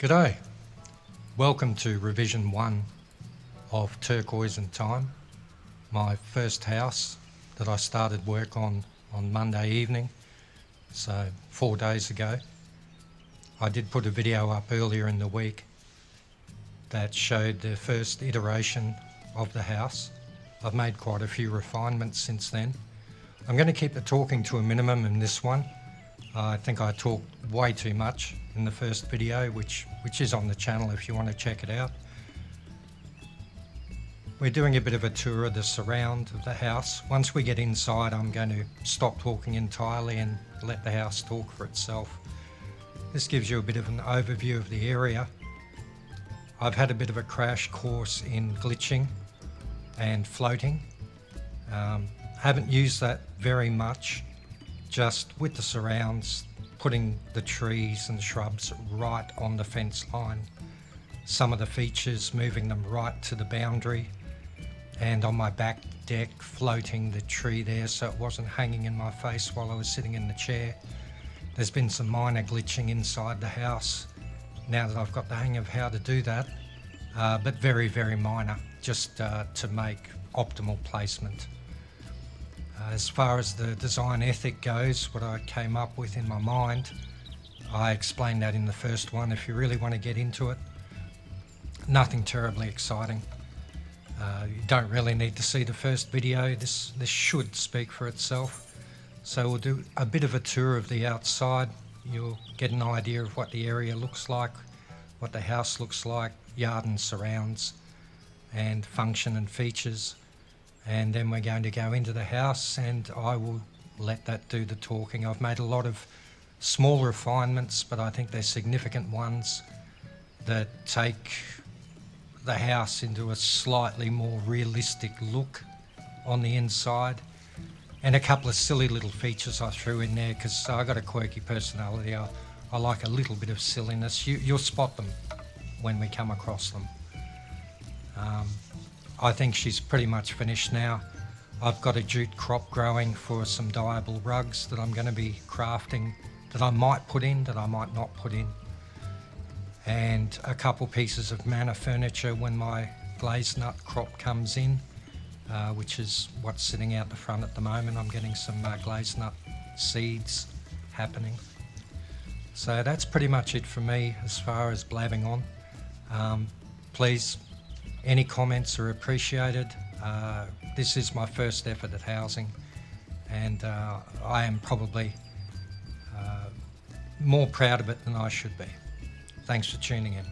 G'day, welcome to revision 1 of Turquoise and Time, my first house that I started work on Monday evening, so 4 days ago. I did put a video up earlier in the week that showed the first iteration of the house. I've made quite a few refinements since then. I'm going to keep the talking to a minimum in this one. I think I talked way too much in the first video, which is on the channel if you want to check it out. We're doing a bit of a tour of the surround of the house. Once we get inside, I'm going to stop talking entirely and let the house talk for itself. This gives you a bit of an overview of the area. I've had a bit of a crash course in glitching and floating. Haven't used that very much, just with the surrounds, putting the trees and shrubs right on the fence line. Some of the features, moving them right to the boundary, and on my back deck, floating the tree there so it wasn't hanging in my face while I was sitting in the chair. There's been some minor glitching inside the house now that I've got the hang of how to do that, but very, very minor, just to make optimal placement. As far as the design ethic goes, what I came up with in my mind, I explained that in the first one. If you really want to get into it, nothing terribly exciting. You don't really need to see the first video. This should speak for itself. So we'll do a bit of a tour of the outside. You'll get an idea of what the area looks like, what the house looks like, yard and surrounds, and function and features. And then we're going to go into the house and I will let that do the talking. I've made a lot of small refinements, but I think they're significant ones that take the house into a slightly more realistic look on the inside. And a couple of silly little features I threw in there because I've got a quirky personality. I like a little bit of silliness. You'll spot them when we come across them. I think she's pretty much finished now. I've got a jute crop growing for some dyeable rugs that I'm going to be crafting, that I might put in, that I might not put in. And a couple pieces of manor furniture when my glazed nut crop comes in, which is what's sitting out the front at the moment. I'm getting some glazed nut seeds happening. So that's pretty much it for me as far as blabbing on. Please, any comments are appreciated. This is my first effort at housing, and I am probably more proud of it than I should be. Thanks for tuning in.